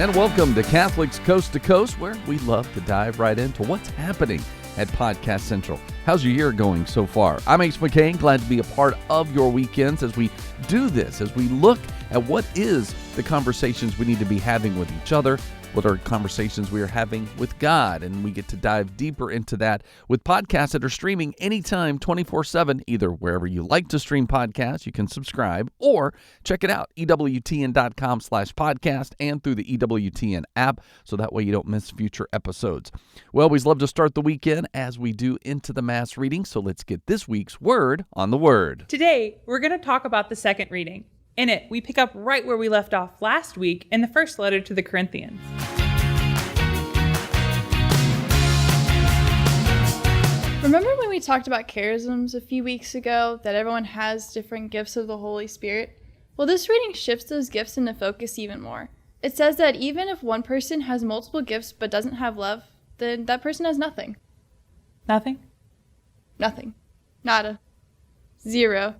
And welcome to Catholics Coast to Coast, where we love to dive right into what's happening at Podcast Central. How's your year going so far? I'm Ace McKay, glad to be a part of your weekends as we do this, as we look at what is the conversations we need to be having with each other, what are conversations we are having with God, and we get to dive deeper into that with podcasts that are streaming anytime, 24/7, either wherever you like to stream podcasts, you can subscribe, or check it out, EWTN.com/podcast, and through the EWTN app, so that way you don't miss future episodes. We always love to start the weekend as we do into the Mass reading, so let's get this week's Word on the Word. Today, we're going to talk about the second reading. In it, we pick up right where we left off last week in the first letter to the Corinthians. Remember when we talked about charisms a few weeks ago, that everyone has different gifts of the Holy Spirit? Well, this reading shifts those gifts into focus even more. It says that even if one person has multiple gifts but doesn't have love, then that person has nothing. Nothing? Nothing. Nada. Zero.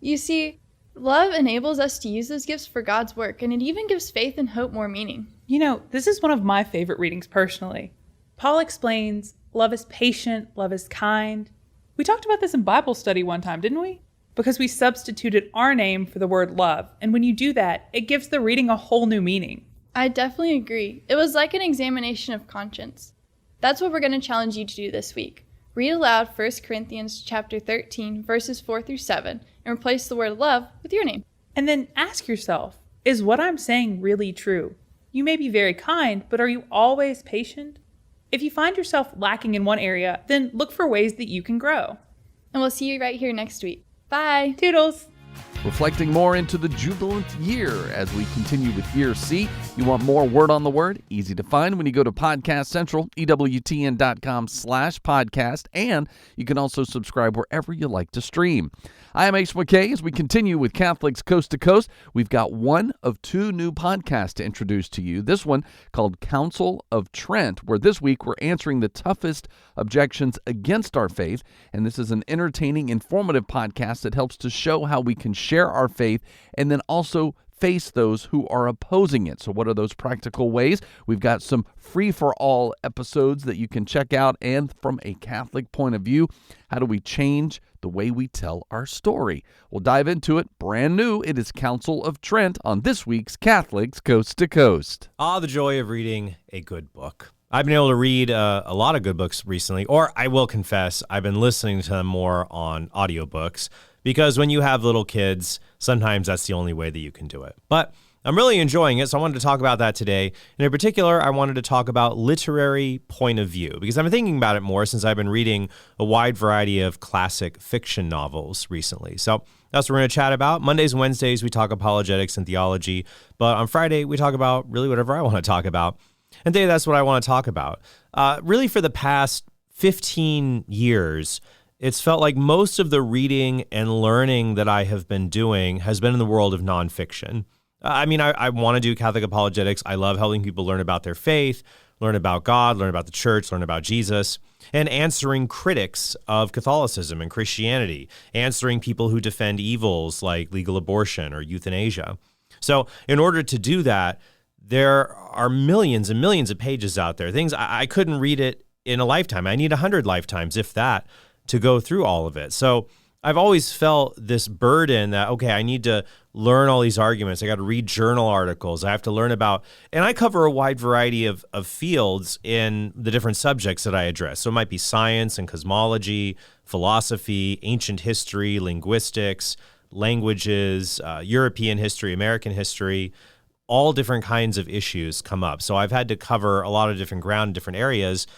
You see, love enables us to use those gifts for God's work, and it even gives faith and hope more meaning. You know, this is one of my favorite readings personally. Paul explains love is patient, love is kind. We talked about this in Bible study one time, didn't we? Because we substituted our name for the word love, and when you do that, it gives the reading a whole new meaning. I definitely agree. It was like an examination of conscience. That's what we're going to challenge you to do this week. Read aloud 1 Corinthians chapter 13, verses 4 through 7, and replace the word love with your name. And then ask yourself, is what I'm saying really true? You may be very kind, but are you always patient? If you find yourself lacking in one area, then look for ways that you can grow. And we'll see you right here next week. Bye. Toodles. Reflecting more into the jubilant year as we continue with Year C. You want more Word on the Word? Easy to find when you go to Podcast Central, EWTN.com/podcast, and you can also subscribe wherever you like to stream. I am Ace McKay. As we continue with Catholics Coast to Coast, we've got one of two new podcasts to introduce to you. This one called Counsel of Trent, where this week we're answering the toughest objections against our faith, and this is an entertaining, informative podcast that helps to show how we can share our faith and then also face those who are opposing it. So what are those practical ways? We've got some free-for-all episodes that you can check out, and from a Catholic point of view, how do we change the way we tell our story? We'll dive into it. Brand new, it is Counsel of Trent on this week's Catholics Coast to Coast. The joy of reading a good book. I've been able to read a lot of good books recently, or I will confess, I've been listening to them more on audiobooks, because when you have little kids, sometimes that's the only way that you can do it. But I'm really enjoying it, so I wanted to talk about that today. And in particular, I wanted to talk about literary point of view, because I've been thinking about it more since I've been reading a wide variety of classic fiction novels recently. So that's what we're going to chat about. Mondays and Wednesdays, we talk apologetics and theology. But on Friday, we talk about really whatever I want to talk about. And today, that's what I want to talk about. Really, for the past 15 years, it's felt like most of the reading and learning that I have been doing has been in the world of nonfiction. I want to do Catholic apologetics. I love helping people learn about their faith, learn about God, learn about the church, learn about Jesus, and answering critics of Catholicism and Christianity, answering people who defend evils like legal abortion or euthanasia. So in order to do that, there are millions and millions of pages out there, things I couldn't read it in a lifetime. I need 100 lifetimes, if that, to go through all of it. So I've always felt this burden that, okay, I need to learn all these arguments. I got to read journal articles. I have to learn about, and I cover a wide variety of fields in the different subjects that I address. So it might be science and cosmology, philosophy, ancient history, linguistics, languages, European history, American history. All different kinds of issues come up. So I've had to cover a lot of different ground in different areas.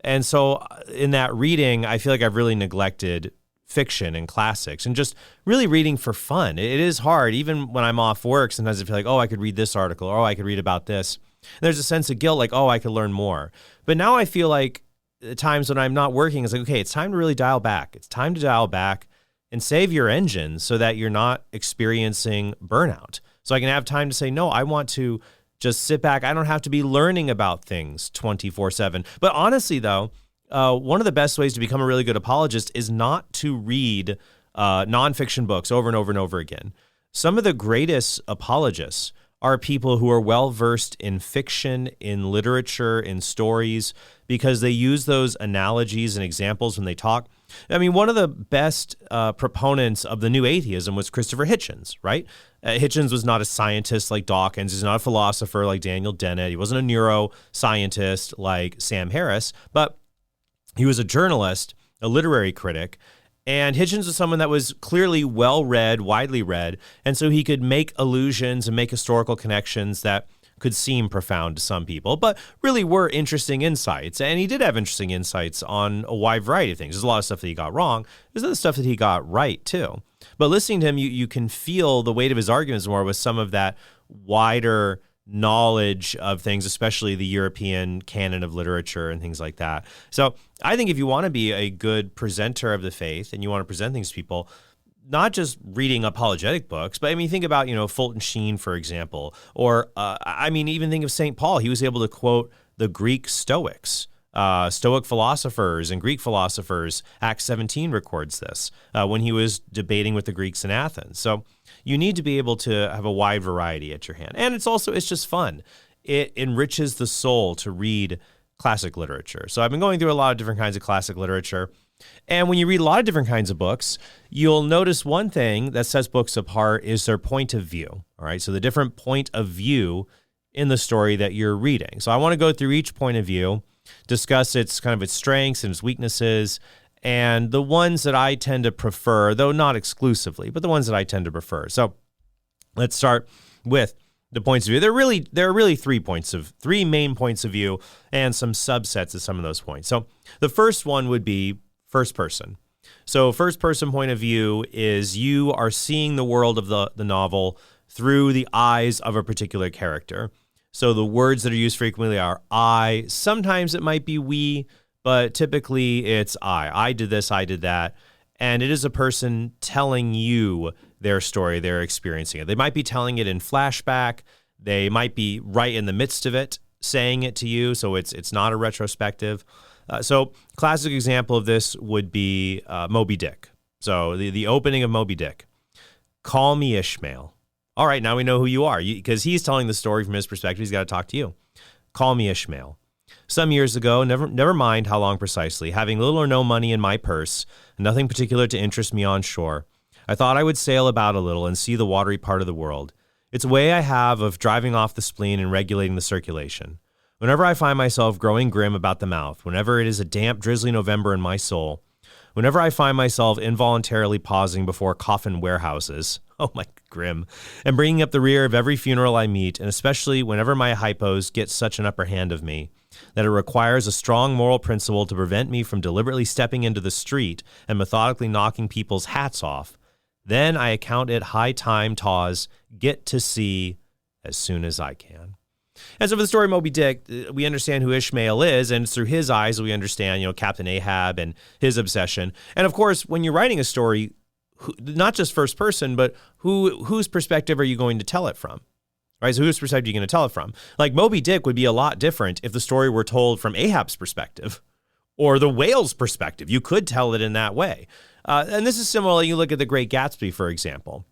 And so in that reading, I feel like I've really neglected fiction and classics and just really reading for fun. It is hard. Even when I'm off work, sometimes I feel like, I could read this article, or I could read about this. And there's a sense of guilt, like, I could learn more. But now I feel like at times when I'm not working, it's like, okay, it's time to really dial back. It's time to dial back and save your engine so that you're not experiencing burnout. So I can have time to say, no, I want to just sit back. I don't have to be learning about things 24/7. But honestly, though, one of the best ways to become a really good apologist is not to read nonfiction books over and over and over again. Some of the greatest apologists are people who are well-versed in fiction, in literature, in stories, because they use those analogies and examples when they talk. I mean, one of the best proponents of the new atheism was Christopher Hitchens, right? Hitchens was not a scientist like Dawkins. He's not a philosopher like Daniel Dennett. He wasn't a neuroscientist like Sam Harris, but he was a journalist, a literary critic. And Hitchens was someone that was clearly well-read, widely read, and so he could make allusions and make historical connections that could seem profound to some people, but really were interesting insights. And he did have interesting insights on a wide variety of things. There's a lot of stuff that he got wrong. There's other stuff that he got right, too. But listening to him, you can feel the weight of his arguments more with some of that wider knowledge of things, especially the European canon of literature and things like that. So I think if you want to be a good presenter of the faith and you want to present things to people, not just reading apologetic books, but I mean, think about, Fulton Sheen, for example, or even think of St. Paul. He was able to quote the Greek Stoics, Stoic philosophers and Greek philosophers. Acts 17 records this when he was debating with the Greeks in Athens. So you need to be able to have a wide variety at your hand. And it's just fun. It enriches the soul to read classic literature. So I've been going through a lot of different kinds of classic literature. And when you read a lot of different kinds of books, you'll notice one thing that sets books apart is their point of view. All right. So the different point of view in the story that you're reading. So I want to go through each point of view, discuss its strengths and its weaknesses, and the ones that I tend to prefer, though not exclusively, but the ones that I tend to prefer. So let's start with the points of view. There are really three main points of view and some subsets of some of those points. So the first one would be first person. So first person point of view is you are seeing the world of the novel through the eyes of a particular character. So the words that are used frequently are I. Sometimes it might be we, but typically it's I. I did this, I did that. And it is a person telling you their story, they're experiencing it. They might be telling it in flashback. They might be right in the midst of it, saying it to you. So it's not a retrospective. So classic example of this would be Moby Dick. So the opening of Moby Dick. Call me Ishmael. All right, now we know who you are, because he's telling the story from his perspective. He's got to talk to you. Call me Ishmael. Some years ago, never mind how long precisely, having little or no money in my purse, nothing particular to interest me on shore, I thought I would sail about a little and see the watery part of the world. It's a way I have of driving off the spleen and regulating the circulation. Whenever I find myself growing grim about the mouth, whenever it is a damp, drizzly November in my soul, whenever I find myself involuntarily pausing before coffin warehouses, oh my grim, and bringing up the rear of every funeral I meet, and especially whenever my hypos get such an upper hand of me, that it requires a strong moral principle to prevent me from deliberately stepping into the street and methodically knocking people's hats off, then I account it high time get to sea as soon as I can. And so for the story of Moby Dick, we understand who Ishmael is, and it's through his eyes we understand, Captain Ahab and his obsession. And of course, when you're writing a story, not just first person, but whose perspective are you going to tell it from? Right? So whose perspective are you going to tell it from? Like Moby Dick would be a lot different if the story were told from Ahab's perspective or the whale's perspective. You could tell it in that way. And this is similar. You look at The Great Gatsby, for example.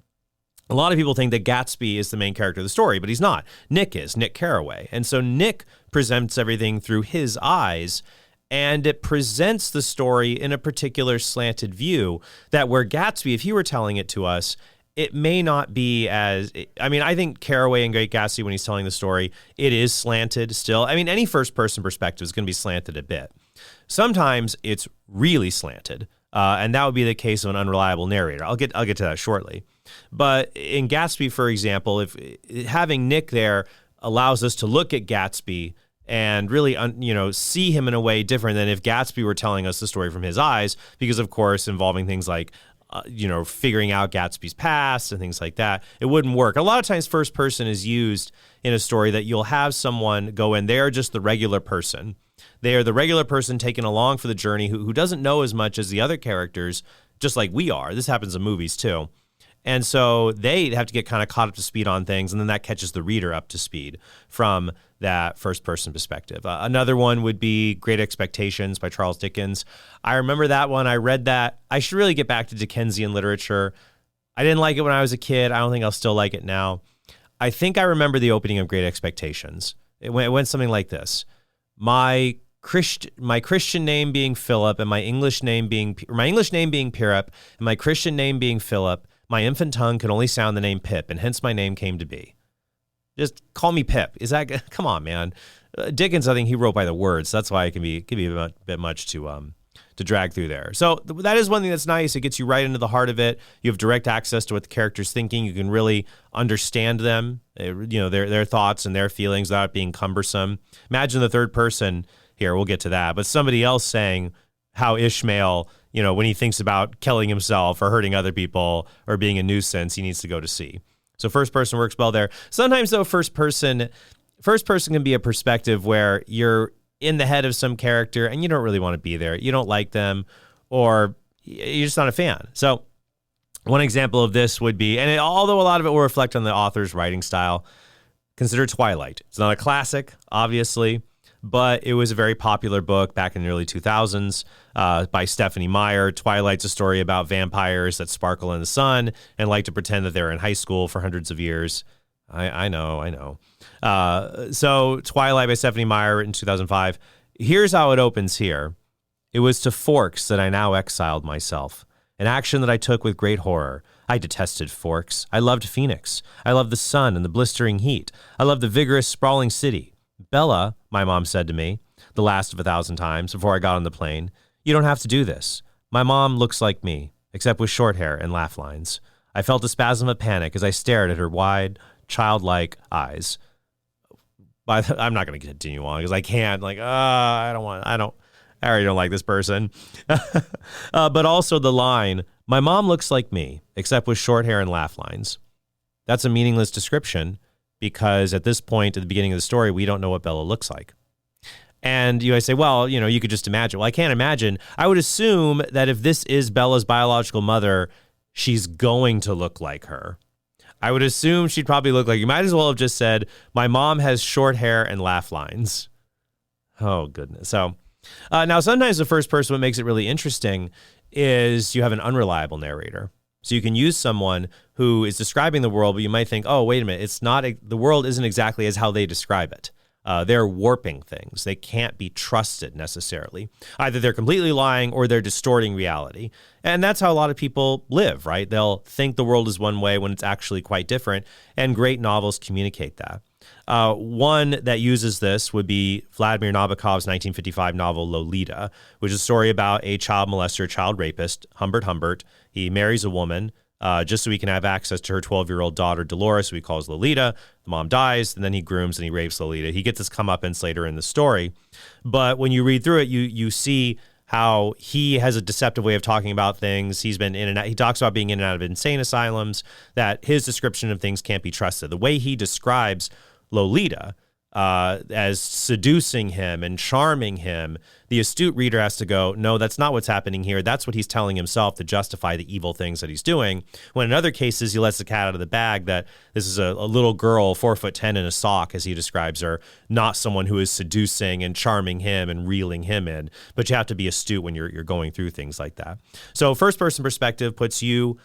A lot of people think that Gatsby is the main character of the story, but he's not. Nick Carraway. And so Nick presents everything through his eyes, and it presents the story in a particular slanted view that where Gatsby, if he were telling it to us, it may not be as, I think Carraway in Great Gatsby, when he's telling the story, it is slanted still. Any first person perspective is going to be slanted a bit. Sometimes it's really slanted, and that would be the case of an unreliable narrator. I'll get to that shortly. But in Gatsby, for example, if having Nick there allows us to look at Gatsby and really, see him in a way different than if Gatsby were telling us the story from his eyes, because of course, involving things like, figuring out Gatsby's past and things like that, it wouldn't work. A lot of times first person is used in a story that you'll have someone go in, they're just the regular person. They are the regular person taken along for the journey who doesn't know as much as the other characters, just like we are. This happens in movies too. And so they have to get kind of caught up to speed on things, and then that catches the reader up to speed from that first-person perspective. Another one would be Great Expectations by Charles Dickens. I remember that one. I read that. I should really get back to Dickensian literature. I didn't like it when I was a kid. I don't think I'll still like it now. I think I remember the opening of Great Expectations. It went something like this. My Christian name being Philip, and my English name being Pirip, and my Christian name being Philip, my infant tongue could only sound the name Pip, and hence my name came to be. Just call me Pip. Is that, come on, man. Dickens, I think he wrote by the words. That's why it can be a bit much to drag through there. So that is one thing that's nice. It gets you right into the heart of it. You have direct access to what the character's thinking. You can really understand them, their thoughts and their feelings without it being cumbersome. Imagine the third person here. We'll get to that. But somebody else saying how Ishmael, when he thinks about killing himself or hurting other people or being a nuisance, he needs to go to sea. So first person works well there. Sometimes, though, first person can be a perspective where you're in the head of some character and you don't really want to be there. You don't like them, or you're just not a fan. So one example of this would be, and although a lot of it will reflect on the author's writing style, consider Twilight. It's not a classic, obviously, but it was a very popular book back in the early 2000s by Stephanie Meyer. Twilight's a story about vampires that sparkle in the sun and like to pretend that they're in high school for hundreds of years. I know. So Twilight by Stephanie Meyer, written in 2005. Here's how it opens here. It was to Forks that I now exiled myself, an action that I took with great horror. I detested Forks. I loved Phoenix. I loved the sun and the blistering heat. I loved the vigorous, sprawling city. Bella, my mom said to me, the last of 1,000 times before I got on the plane, you don't have to do this. My mom looks like me, except with short hair and laugh lines. I felt a spasm of panic as I stared at her wide, childlike eyes. But I'm not going to continue on because I can't. I already don't like this person. But also the line, my mom looks like me, except with short hair and laugh lines. That's a meaningless description because at this point at the beginning of the story, we don't know what Bella looks like. And you guys say, well, you could just imagine. Well, I can't imagine. I would assume that if this is Bella's biological mother, she's going to look like her. I would assume she'd probably look like, you might as well have just said, my mom has short hair and laugh lines. Oh, goodness. So now sometimes the first person, what makes it really interesting is you have an unreliable narrator. So you can use someone who is describing the world, but you might think, oh, wait a minute, the world isn't exactly as how they describe it. They're warping things. They can't be trusted necessarily. Either they're completely lying or they're distorting reality. And that's how a lot of people live, right? They'll think the world is one way when it's actually quite different. And great novels communicate that. One that uses this would be Vladimir Nabokov's 1955 novel Lolita, which is a story about a child molester, child rapist, Humbert Humbert. He marries a woman just so he can have access to her 12-year-old daughter, Dolores, who he calls Lolita. The mom dies, and then he grooms and he rapes Lolita. He gets his comeuppance later in the story. But when you read through it, you see how he has a deceptive way of talking about things. He's been in and out. He talks about being in and out of insane asylums, that his description of things can't be trusted. The way he describes Lolita as seducing him and charming him, the astute reader has to go, no, that's not what's happening here. That's what he's telling himself to justify the evil things that he's doing. When in other cases, he lets the cat out of the bag that this is a little girl, 4'10" in a sock, as he describes her, not someone who is seducing and charming him and reeling him in. But you have to be astute when you're going through things like that. So first person perspective puts you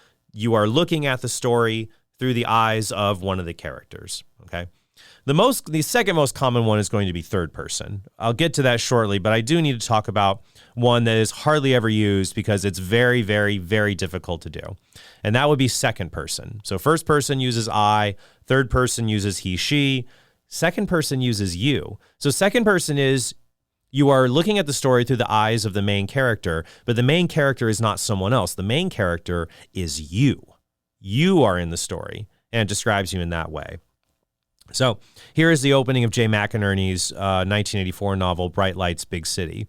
are looking at the story through the eyes of one of the characters, okay? The second most common one is going to be third person. I'll get to that shortly, but I do need to talk about one that is hardly ever used because it's very, very, very difficult to do. And that would be second person. So first person uses I, third person uses he, she, second person uses you. So second person is you are looking at the story through the eyes of the main character, but the main character is not someone else. The main character is you. You are in the story, and it describes you in that way. So here is the opening of Jay McInerney's 1984 novel, Bright Lights, Big City,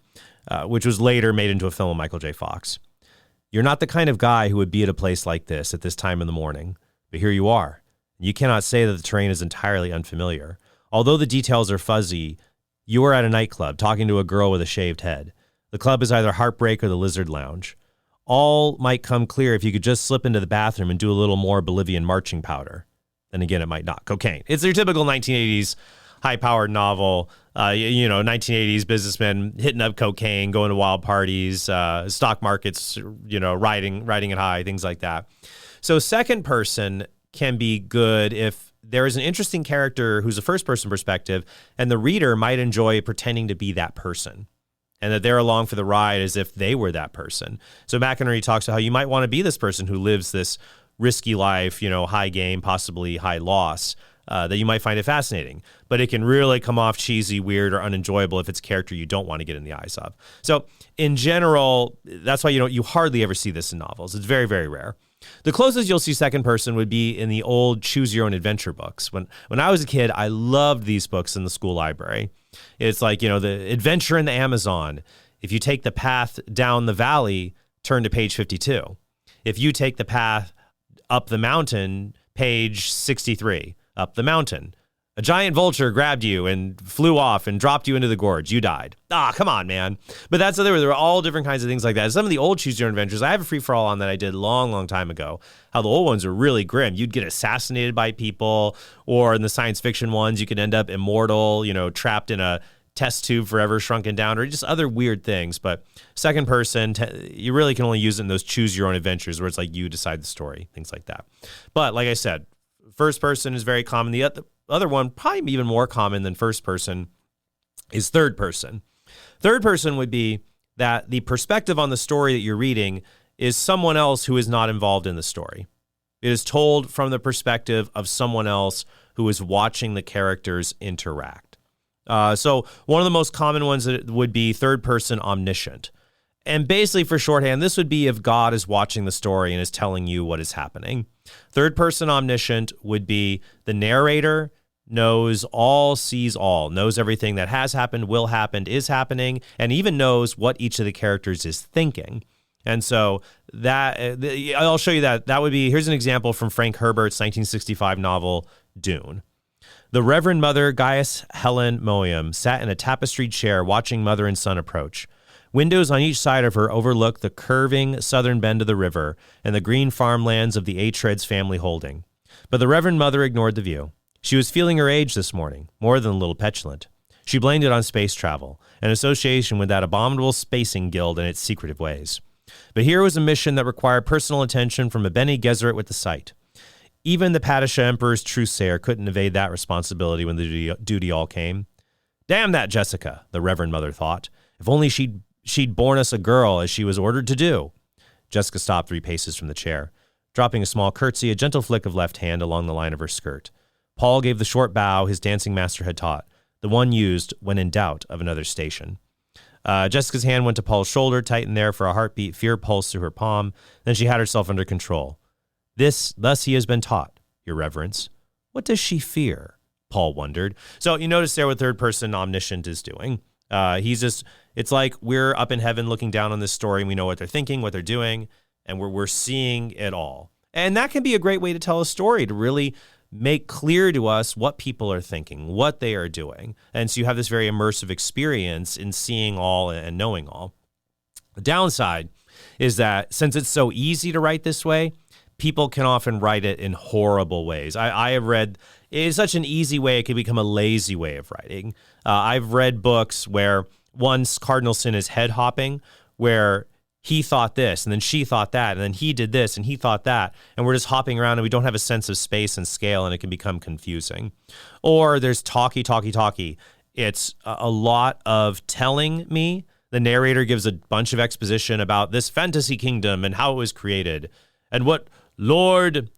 which was later made into a film with Michael J. Fox. You're not the kind of guy who would be at a place like this at this time in the morning, but here you are. You cannot say that the terrain is entirely unfamiliar. Although the details are fuzzy, you are at a nightclub talking to a girl with a shaved head. The club is either Heartbreak or the Lizard Lounge. All might come clear if you could just slip into the bathroom and do a little more Bolivian marching powder. Then again, it might not. Cocaine. It's your typical 1980s high-powered novel. 1980s businessmen hitting up cocaine, going to wild parties, stock markets, riding it high, things like that. So second person can be good if there is an interesting character who's a first-person perspective, and the reader might enjoy pretending to be that person, and that they're along for the ride as if they were that person. So McInerney talks about how you might want to be this person who lives this risky life, high gain, possibly high loss, that you might find it fascinating. But it can really come off cheesy, weird, or unenjoyable if it's a character you don't want to get in the eyes of. So in general, that's why you hardly ever see this in novels. It's very, very rare. The closest you'll see second person would be in the old Choose Your Own Adventure books. When I was a kid, I loved these books in the school library. It's like, the adventure in the Amazon. If you take the path down the valley, turn to page 52. If you take the path up the mountain, page 63, up the mountain. A giant vulture grabbed you and flew off and dropped you into the gorge. You died. Come on, man. But there were all different kinds of things like that. Some of the old Choose Your Own Adventures, I have a free-for-all on that I did a long, long time ago. How the old ones are really grim. You'd get assassinated by people, or in the science fiction ones, you could end up immortal, trapped in a test tube forever, shrunken down, or just other weird things. But second person, you really can only use it in those Choose Your Own Adventures where it's like you decide the story, things like that. But like I said, first person is very common. The other one, probably even more common than first person, is third person. Third person would be that the perspective on the story that you're reading is someone else who is not involved in the story. It is told from the perspective of someone else who is watching the characters interact. So one of the most common ones would be third person omniscient. And basically, for shorthand, this would be if God is watching the story and is telling you what is happening. Third person omniscient would be the narrator knows all, sees all, knows everything that has happened, will happen, is happening, and even knows what each of the characters is thinking. And so I'll show you that. That would be, here's an example from Frank Herbert's 1965 novel, Dune. The Reverend Mother Gaius Helen Mohiam sat in a tapestried chair watching mother and son approach. Windows on each side of her overlooked the curving southern bend of the river and the green farmlands of the Atreides family holding. But the Reverend Mother ignored the view. She was feeling her age this morning, more than a little petulant. She blamed it on space travel, an association with that abominable spacing guild and its secretive ways. But here was a mission that required personal attention from a Bene Gesserit with the sight. Even the Padishah Emperor's truthsayer couldn't evade that responsibility when the duty all came. Damn that Jessica, the Reverend Mother thought. If only she'd borne us a girl as she was ordered to do. Jessica stopped 3 paces from the chair, dropping a small curtsy, a gentle flick of left hand along the line of her skirt. Paul gave the short bow his dancing master had taught, the one used when in doubt of another station. Jessica's hand went to Paul's shoulder, tightened there for a heartbeat, fear pulsed through her palm. Then she had herself under control. Thus he has been taught, your reverence. What does she fear? Paul wondered. So you notice there what third person omniscient is doing. It's like we're up in heaven looking down on this story and we know what they're thinking, what they're doing, and we're seeing it all. And that can be a great way to tell a story, to really make clear to us what people are thinking, what they are doing. And so you have this very immersive experience in seeing all and knowing all. The downside is that since it's so easy to write this way, people can often write it in horrible ways. I have read, it's such an easy way, it can become a lazy way of writing. I've read books where one's cardinal sin is head hopping, where he thought this, and then she thought that, and then he did this, and he thought that, and we're just hopping around, and we don't have a sense of space and scale, and it can become confusing. Or there's talky. It's a lot of telling me. The narrator gives a bunch of exposition about this fantasy kingdom and how it was created, and what Lord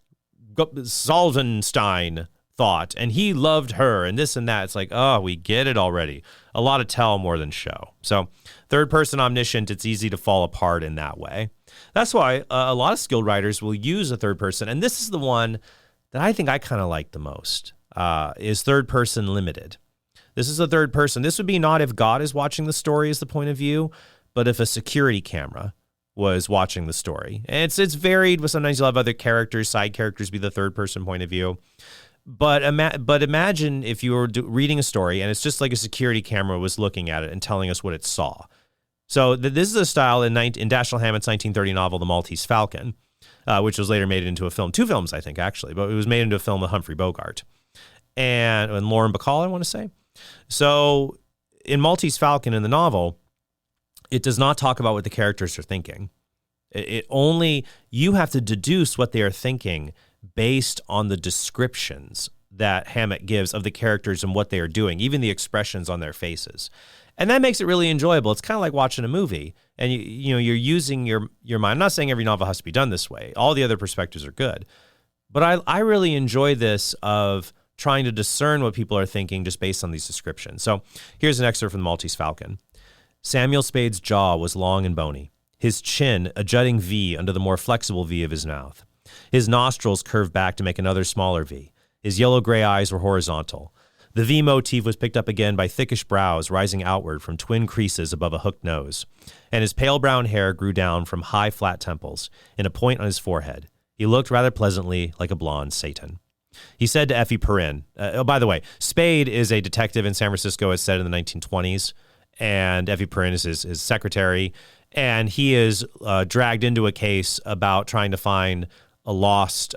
Salvenstein thought, and he loved her, and this and that. It's like, oh, we get it already. A lot of tell more than show. So third person omniscient, it's easy to fall apart in that way. That's why a lot of skilled writers will use a third person, and this is the one that I think I kind of like the most, is third person limited. This is a third person. This would be not if God is watching the story as the point of view, but if a security camera was watching the story. And it's varied, but sometimes you'll have other characters, side characters be the third person point of view. But imagine if you were reading a story and it's just like a security camera was looking at it and telling us what it saw. So this is a style in Dashiell Hammett's 1930 novel, The Maltese Falcon, which was later made into a film. 2 films, I think, actually, but it was made into a film with Humphrey Bogart and Lauren Bacall, I want to say. So in Maltese Falcon, in the novel, it does not talk about what the characters are thinking. It only, you have to deduce what they are thinking based on the descriptions that Hammett gives of the characters and what they are doing, even the expressions on their faces. And that makes it really enjoyable. It's kind of like watching a movie, and you're using your mind. I'm not saying every novel has to be done this way. All the other perspectives are good. But I really enjoy this of trying to discern what people are thinking just based on these descriptions. So here's an excerpt from The Maltese Falcon. Samuel Spade's jaw was long and bony, his chin a jutting V under the more flexible V of his mouth. His nostrils curved back to make another smaller V. His yellow-gray eyes were horizontal. The V motif was picked up again by thickish brows rising outward from twin creases above a hooked nose, and his pale brown hair grew down from high, flat temples in a point on his forehead. He looked rather pleasantly like a blonde Satan. He said to Effie Perrin, by the way, Spade is a detective in San Francisco, as said in the 1920s, and Effie Perrin is his secretary, and he is dragged into a case about trying to find a lost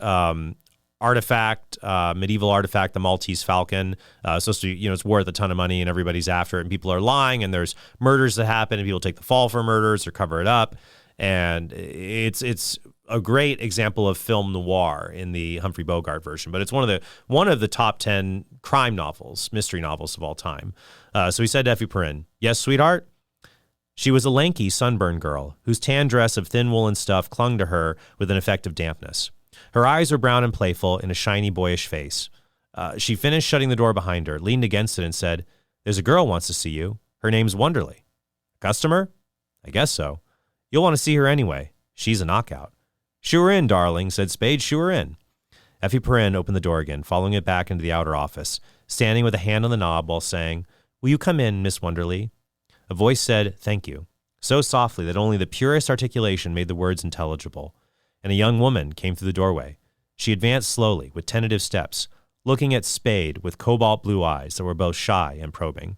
artifact, medieval artifact, the Maltese Falcon. Supposed to, it's worth a ton of money and everybody's after it and people are lying and there's murders that happen and people take the fall for murders or cover it up. And it's a great example of film noir in the Humphrey Bogart version, but it's one of the top 10 crime novels, mystery novels of all time. So he said to Effie Perrin, "Yes, sweetheart?" She was a lanky, sunburned girl whose tan dress of thin woolen stuff clung to her with an effect of dampness. Her eyes were brown and playful in a shiny, boyish face. She finished shutting the door behind her, leaned against it, and said, "There's a girl wants to see you. Her name's Wonderly." "A customer?" "I guess so. You'll want to see her anyway. She's a knockout." "Shoo her in, darling," said Spade. "Shoo her in." Effie Perrin opened the door again, following it back into the outer office, standing with a hand on the knob while saying, "Will you come in, Miss Wonderly?" A voice said, "Thank you," so softly that only the purest articulation made the words intelligible. And a young woman came through the doorway. She advanced slowly, with tentative steps, looking at Spade with cobalt blue eyes that were both shy and probing.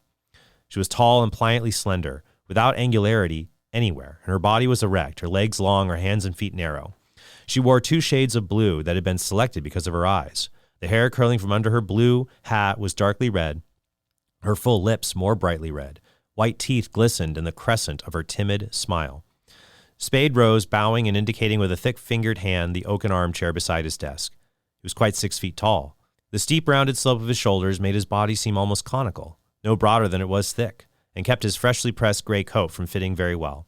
She was tall and pliantly slender, without angularity anywhere, and her body was erect, her legs long, her hands and feet narrow. She wore 2 shades of blue that had been selected because of her eyes. The hair curling from under her blue hat was darkly red, her full lips more brightly red. White teeth glistened in the crescent of her timid smile. Spade rose, bowing and indicating with a thick-fingered hand the oaken armchair beside his desk. He was quite 6 feet tall. The steep, rounded slope of his shoulders made his body seem almost conical, no broader than it was thick, and kept his freshly pressed gray coat from fitting very well.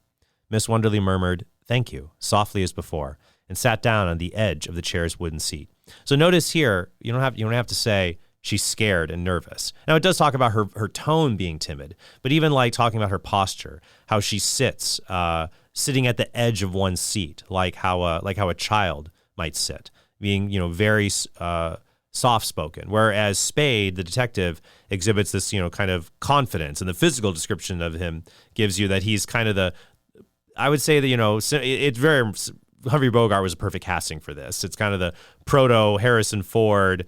Miss Wonderly murmured, "Thank you," softly as before, and sat down on the edge of the chair's wooden seat. So notice here, you don't have to say she's scared and nervous. Now, it does talk about her tone being timid, but even like talking about her posture, how she sits, sitting at the edge of one's seat, like how a child might sit, being, very soft-spoken. Whereas Spade, the detective, exhibits this, kind of confidence, and the physical description of him gives you that he's kind of I would say that, it's very, Humphrey Bogart was a perfect casting for this. It's kind of the proto Harrison Ford,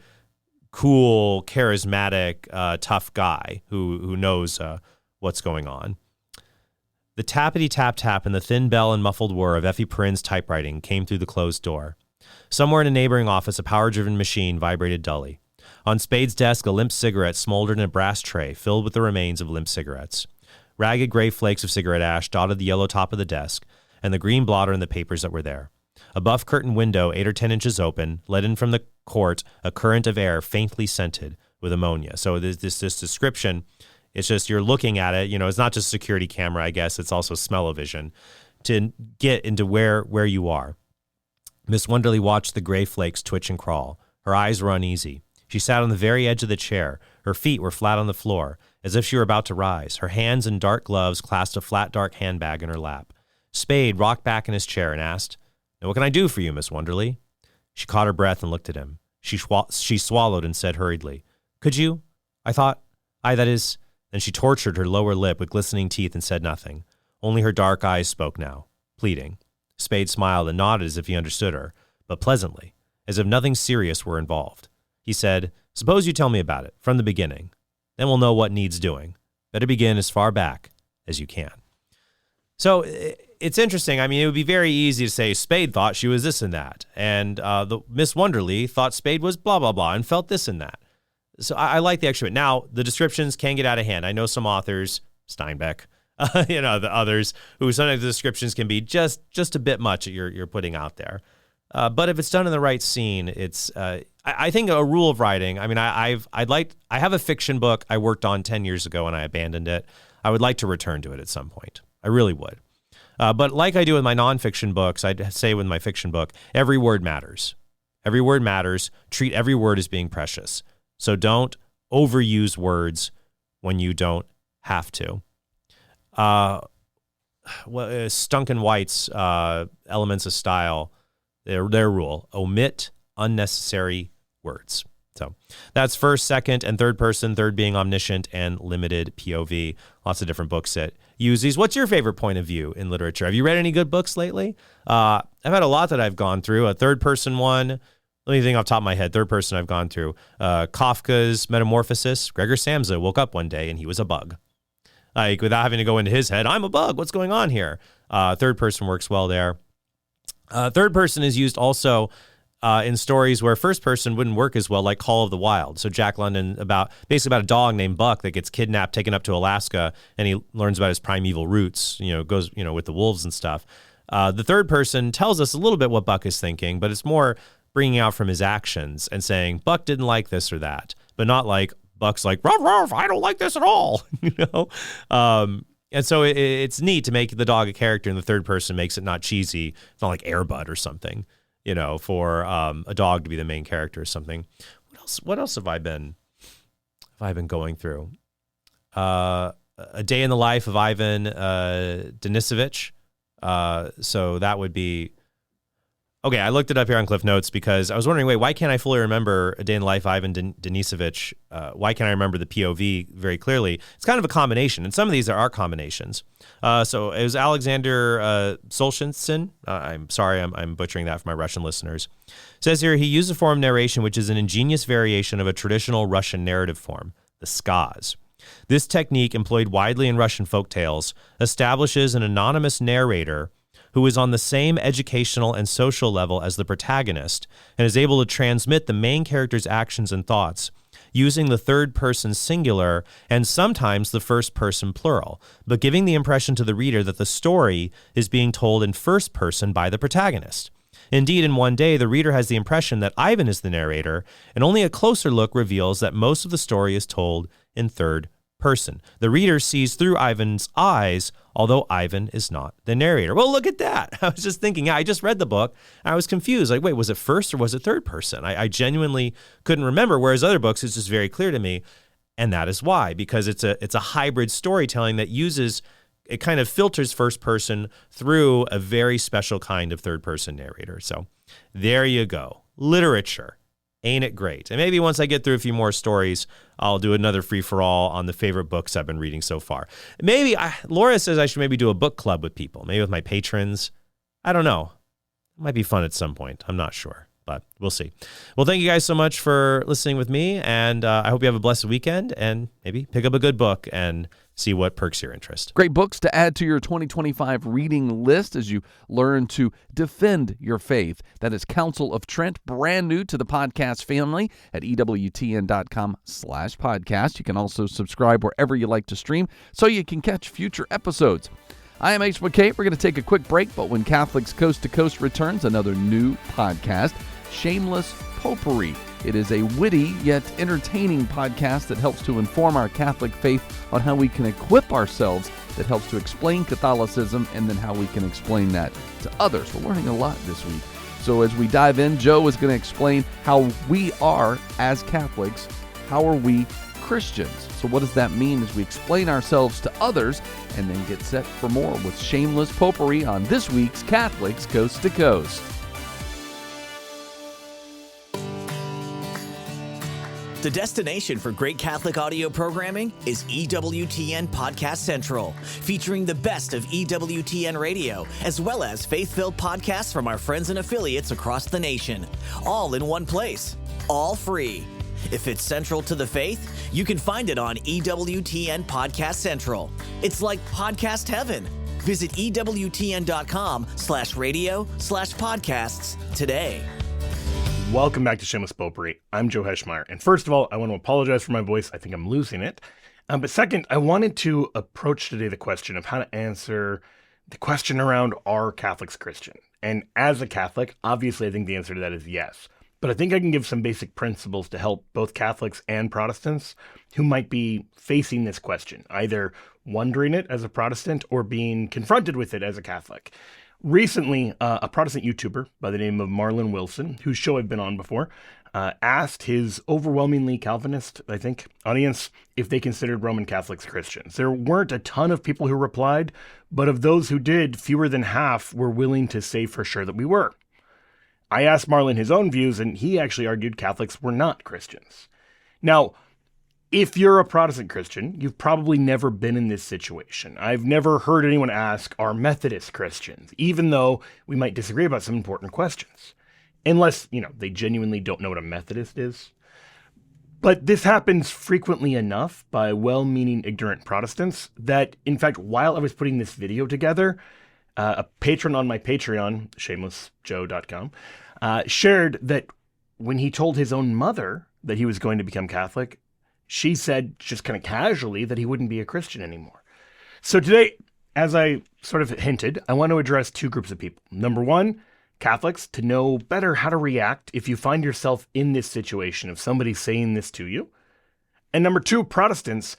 cool, charismatic, tough guy who knows what's going on. The tappity-tap-tap and the thin bell and muffled whir of Effie Perrin's typewriting came through the closed door. Somewhere in a neighboring office, a power-driven machine vibrated dully. On Spade's desk, a limp cigarette smoldered in a brass tray filled with the remains of limp cigarettes. Ragged gray flakes of cigarette ash dotted the yellow top of the desk and the green blotter and the papers that were there. A buff curtain window, 8 or 10 inches open, let in from the court a current of air faintly scented with ammonia. So this description, it's just you're looking at it. It's not just a security camera, I guess. It's also smell-o-vision to get into where you are. Miss Wonderly watched the gray flakes twitch and crawl. Her eyes were uneasy. She sat on the very edge of the chair. Her feet were flat on the floor, as if she were about to rise. Her hands in dark gloves clasped a flat, dark handbag in her lap. Spade rocked back in his chair and asked, "Now what can I do for you, Miss Wonderly?" She caught her breath and looked at him. She swallowed and said hurriedly, "Could you? That is..." Then she tortured her lower lip with glistening teeth and said nothing. Only her dark eyes spoke now, pleading. Spade smiled and nodded as if he understood her, but pleasantly, as if nothing serious were involved. He said, "Suppose you tell me about it, from the beginning. Then we'll know what needs doing. Better begin as far back as you can." So it's interesting. I mean, it would be very easy to say Spade thought she was this and that, and the Miss Wonderly thought Spade was blah, blah, blah, and felt this and that. So I like the extra bit. Now, the descriptions can get out of hand. I know some authors, Steinbeck, the others, who sometimes the descriptions can be just a bit much that you're putting out there. But if it's done in the right scene, I think a rule of writing. I mean, I have a fiction book I worked on 10 years ago and I abandoned it. I would like to return to it at some point. I really would. But like I do with my nonfiction books, I'd say with my fiction book, every word matters. Every word matters. Treat every word as being precious. So don't overuse words when you don't have to. Stunken White's Elements of Style, their rule: omit unnecessary words. So that's first, second, and third person, third being omniscient and limited POV. Lots of different books that use these. What's your favorite point of view in literature? Have you read any good books lately? I've had a lot that I've gone through. A third person one, let me think off the top of my head. Third person I've gone through. Kafka's Metamorphosis. Gregor Samsa woke up one day and he was a bug. Like, without having to go into his head, I'm a bug. What's going on here? Third person works well there. Third person is used also in stories where first person wouldn't work as well, like Call of the Wild. So Jack London, basically about a dog named Buck that gets kidnapped, taken up to Alaska, and he learns about his primeval roots, goes, with the wolves and stuff. The third person tells us a little bit what Buck is thinking, but it's more bringing out from his actions and saying, Buck didn't like this or that, but not like Buck's like, ruff, ruff, I don't like this at all, And so it's neat to make the dog a character in the third person, makes it not cheesy. It's not like Air Bud or something, for a dog to be the main character or something. What else have I been going through? A Day in the Life of Ivan Denisovich. So that would be... Okay, I looked it up here on Cliff Notes because I was wondering, why can't I fully remember A Day in the Life of Ivan Denisovich? Why can't I remember the POV very clearly? It's kind of a combination, and some of these are combinations. So it was Alexander Solzhenitsyn. I'm sorry, I'm butchering that for my Russian listeners. It says here, he used a form of narration which is an ingenious variation of a traditional Russian narrative form, the skaz. This technique, employed widely in Russian folktales, establishes an anonymous narrator who is on the same educational and social level as the protagonist and is able to transmit the main character's actions and thoughts using the third person singular and sometimes the first person plural, but giving the impression to the reader that the story is being told in first person by the protagonist. Indeed, in One Day, the reader has the impression that Ivan is the narrator, and only a closer look reveals that most of the story is told in third person. The reader sees through Ivan's eyes, although Ivan is not the narrator. Well, look at that. I was just thinking, I just read the book, and I was confused. Like, wait, was it first or was it third person? I genuinely couldn't remember, whereas other books, it's just very clear to me. And that is why, because it's a hybrid storytelling that it kind of filters first person through a very special kind of third person narrator. So there you go. Literature. Ain't it great? And maybe once I get through a few more stories, I'll do another free-for-all on the favorite books I've been reading so far. Laura says I should maybe do a book club with people, maybe with my patrons. I don't know. It might be fun at some point. I'm not sure, but we'll see. Well, thank you guys so much for listening with me, and I hope you have a blessed weekend, and maybe pick up a good book and see what perks your interest. Great books to add to your 2025 reading list as you learn to defend your faith. That is Counsel of Trent, brand new to the podcast family at EWTN.com/podcast. You can also subscribe wherever you like to stream so you can catch future episodes. I am Ace McKay. We're going to take a quick break, but when Catholics Coast to Coast returns, another new podcast, Shameless Popery. It is a witty yet entertaining podcast that helps to inform our Catholic faith on how we can equip ourselves, that helps to explain Catholicism, and then how we can explain that to others. We're learning a lot this week. So as we dive in, Joe is going to explain how we are, as Catholics, how are we Christians? So what does that mean as we explain ourselves to others, and then get set for more with Shameless Popery on this week's Catholics Coast to Coast. The destination for great Catholic audio programming is EWTN Podcast Central, featuring the best of EWTN radio, as well as faith-filled podcasts from our friends and affiliates across the nation, all in one place, all free. If it's central to the faith, you can find it on EWTN Podcast Central. It's like podcast heaven. Visit EWTN.com/radio/podcasts today. Welcome back to Shameless Popery. I'm Joe Heschmeyer. And first of all, I want to apologize for my voice. I think I'm losing it. But second, I wanted to approach today the question of how to answer the question around, are Catholics Christian? And as a Catholic, obviously I think the answer to that is yes. but I think I can give some basic principles to help both Catholics and Protestants who might be facing this question, either wondering it as a Protestant or being confronted with it as a Catholic. Recently, a Protestant YouTuber by the name of Marlon Wilson, whose show I've been on before, asked his overwhelmingly Calvinist, I think, audience if they considered Roman Catholics Christians. There weren't a ton of people who replied, but of those who did, fewer than half were willing to say for sure that we were. I asked Marlon his own views, and he actually argued Catholics were not Christians. Now, if you're a Protestant Christian, you've probably never been in this situation. I've never heard anyone ask, are Methodist Christians, even though we might disagree about some important questions. Unless, they genuinely don't know what a Methodist is. But this happens frequently enough by well-meaning ignorant Protestants that, in fact, while I was putting this video together, a patron on my Patreon, shamelessjoe.com, shared that when he told his own mother that he was going to become Catholic, she said just kind of casually that he wouldn't be a Christian anymore. So today, as I sort of hinted, I want to address two groups of people. Number one, Catholics, to know better how to react if you find yourself in this situation of somebody saying this to you. And number two, Protestants,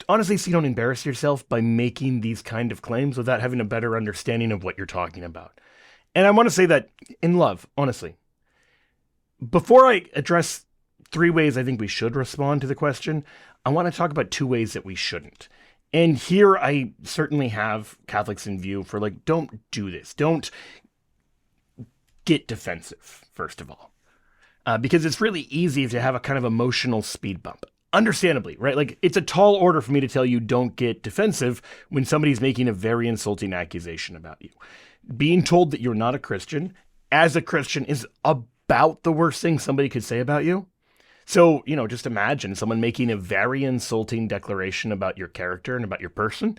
honestly, so you don't embarrass yourself by making these kind of claims without having a better understanding of what you're talking about. And I want to say that in love, honestly. Before I address 3 ways I think we should respond to the question, I want to talk about 2 ways that we shouldn't. And here I certainly have Catholics in view for don't do this. Don't get defensive, first of all. Because it's really easy to have a kind of emotional speed bump. Understandably, right? It's a tall order for me to tell you don't get defensive when somebody's making a very insulting accusation about you. Being told that you're not a Christian, as a Christian, is about the worst thing somebody could say about you. So, just imagine someone making a very insulting declaration about your character and about your person.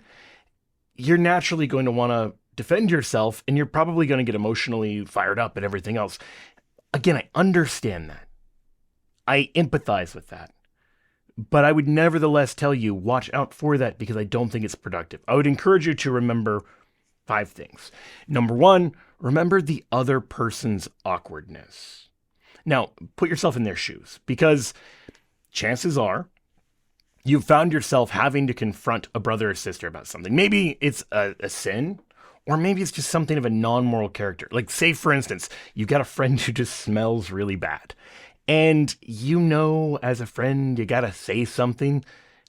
You're naturally going to want to defend yourself, and you're probably going to get emotionally fired up and everything else. Again, I understand that. I empathize with that. But I would nevertheless tell you, watch out for that because I don't think it's productive. I would encourage you to remember 5 things. Number 1, remember the other person's awkwardness. Now, put yourself in their shoes because chances are you've found yourself having to confront a brother or sister about something. Maybe it's a sin, or maybe it's just something of a non-moral character. Say, for instance, you've got a friend who just smells really bad. And as a friend, you gotta say something.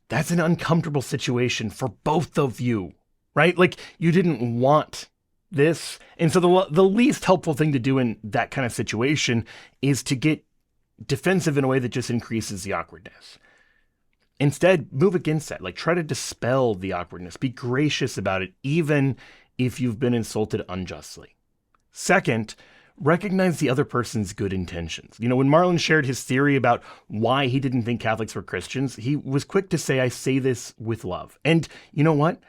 That's an uncomfortable situation for both of you, right? You didn't want this. And so the least helpful thing to do in that kind of situation is to get defensive in a way that just increases the awkwardness. Instead, move against that. Try to dispel the awkwardness. Be gracious about it, even if you've been insulted unjustly. Second, recognize the other person's good intentions. When Marlon shared his theory about why he didn't think Catholics were Christians, he was quick to say, I say this with love. And you know what?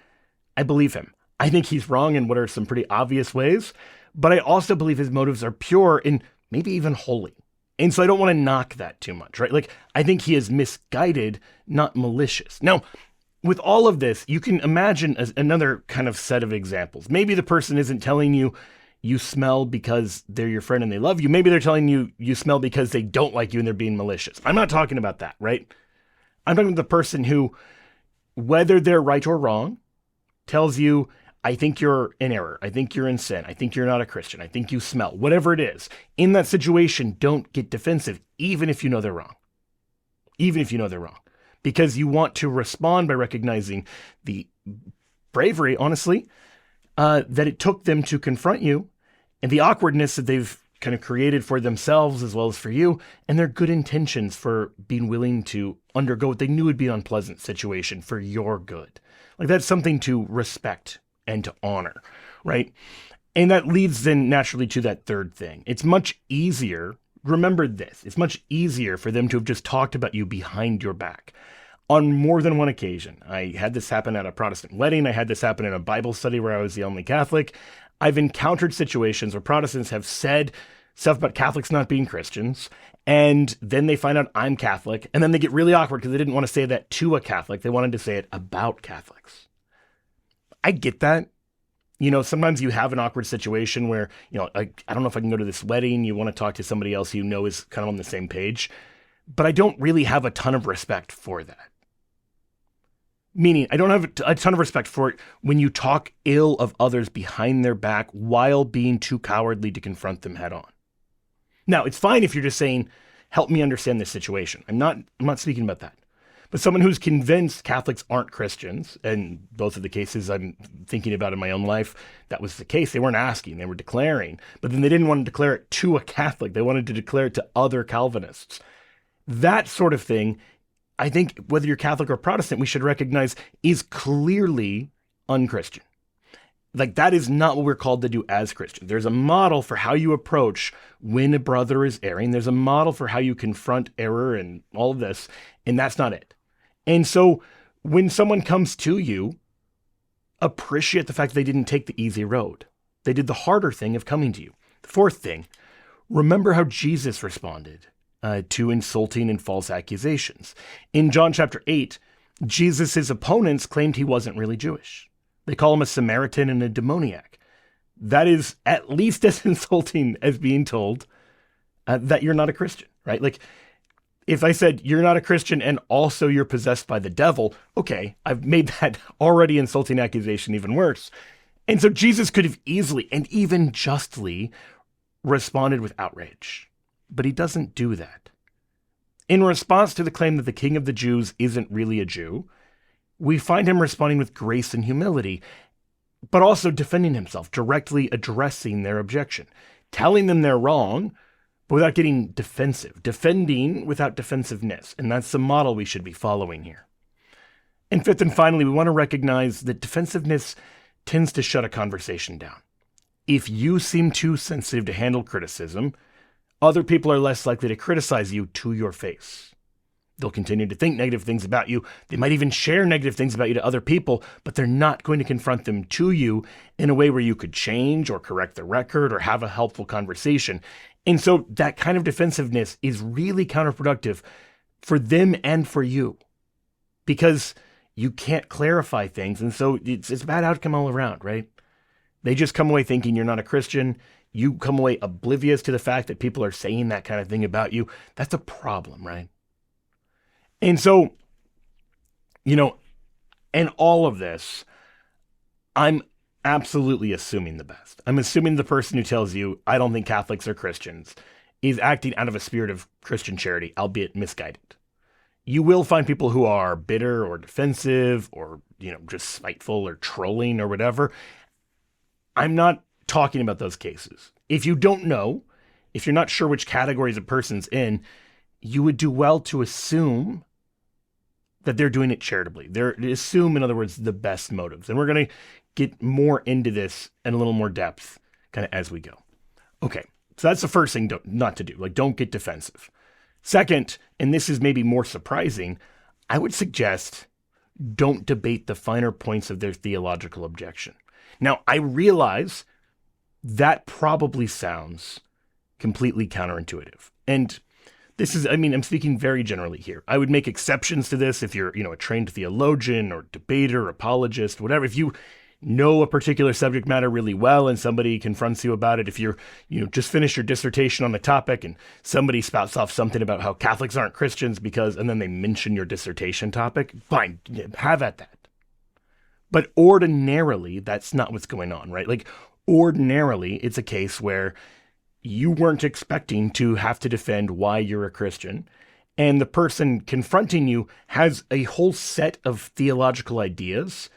I believe him. I think he's wrong in what are some pretty obvious ways, but I also believe his motives are pure and maybe even holy. And so I don't want to knock that too much, right? I think he is misguided, not malicious. Now, with all of this, you can imagine another kind of set of examples. Maybe the person isn't telling you you smell because they're your friend and they love you. Maybe they're telling you you smell because they don't like you and they're being malicious. I'm not talking about that, right? I'm talking about the person who, whether they're right or wrong, tells you, I think you're in error. I think you're in sin. I think you're not a Christian. I think you smell. Whatever it is. In that situation, don't get defensive, even if you know they're wrong. Even if you know they're wrong. Because you want to respond by recognizing the bravery, honestly, that it took them to confront you and the awkwardness that they've kind of created for themselves as well as for you, and their good intentions for being willing to undergo what they knew would be an unpleasant situation for your good. That's something to respect and to honor, right? And that leads then naturally to that third thing. It's much easier, remember this, it's much easier for them to have just talked about you behind your back. On more than one occasion, I had this happen at a Protestant wedding. I had this happen in a Bible study where I was the only Catholic. I've encountered situations where Protestants have said stuff about Catholics not being Christians, and then they find out I'm Catholic, and then they get really awkward because they didn't want to say that to a Catholic. They wanted to say it about Catholics. I get that. Sometimes you have an awkward situation where, I don't know if I can go to this wedding. You want to talk to somebody else you know is kind of on the same page, but I don't really have a ton of respect for that. Meaning, I don't have a ton of respect for it when you talk ill of others behind their back while being too cowardly to confront them head on. Now, it's fine if you're just saying, help me understand this situation. I'm not speaking about that. But someone who's convinced Catholics aren't Christians, and both of the cases I'm thinking about in my own life, that was the case. They weren't asking, they were declaring. But then they didn't want to declare it to a Catholic. They wanted to declare it to other Calvinists. That sort of thing, I think, whether you're Catholic or Protestant, we should recognize is clearly unchristian. Like, that is not what we're called to do as Christians. There's a model for how you approach when a brother is erring. There's a model for how you confront error and all of this, and that's not it. And so when someone comes to you, appreciate the fact that they didn't take the easy road. They did the harder thing of coming to you. The fourth thing, remember how Jesus responded to insulting and false accusations. In John chapter 8, Jesus' opponents claimed he wasn't really Jewish. They call him a Samaritan and a demoniac. That is at least as insulting as being told that you're not a Christian, right? Like, if I said you're not a Christian and also you're possessed by the devil, okay, I've made that already insulting accusation even worse. And so Jesus could have easily and even justly responded with outrage, but he doesn't do that. In response to the claim that the King of the Jews isn't really a Jew, we find him responding with grace and humility, but also defending himself, directly addressing their objection, telling them they're wrong, but without getting defensive, defending without defensiveness. And that's the model we should be following here. And fifth and finally, we want to recognize that defensiveness tends to shut a conversation down. If you seem too sensitive to handle criticism, other people are less likely to criticize you to your face. They'll continue to think negative things about you. They might even share negative things about you to other people, but they're not going to confront them to you in a way where you could change or correct the record or have a helpful conversation. And so that kind of defensiveness is really counterproductive for them and for you, because you can't clarify things. And so it's a bad outcome all around, right? They just come away thinking you're not a Christian. You come away oblivious to the fact that people are saying that kind of thing about you. That's a problem, right? And so, in all of this, I'm absolutely assuming the best. I'm assuming the person who tells you, I don't think Catholics are Christians, is acting out of a spirit of Christian charity, albeit misguided. You will find people who are bitter or defensive or, just spiteful or trolling or whatever. I'm not talking about those cases. If you don't know, if you're not sure which categories a person's in, you would do well to assume that they're doing it charitably. Assume, in other words, the best motives. And we're going to get more into this in a little more depth kind of as we go. Okay, so that's the first thing not to do. Like, don't get defensive. Second, and this is maybe more surprising, I would suggest don't debate the finer points of their theological objection. Now, I realize that probably sounds completely counterintuitive. And this is, I'm speaking very generally here. I would make exceptions to this if you're, a trained theologian or debater, apologist, whatever. If you know a particular subject matter really well and somebody confronts you about it, if you're, just finished your dissertation on the topic and somebody spouts off something about how Catholics aren't Christians and then they mention your dissertation topic, fine, have at that. But ordinarily, that's not what's going on, right? Like, ordinarily, it's a case where you weren't expecting to have to defend why you're a Christian, and the person confronting you has a whole set of theological ideas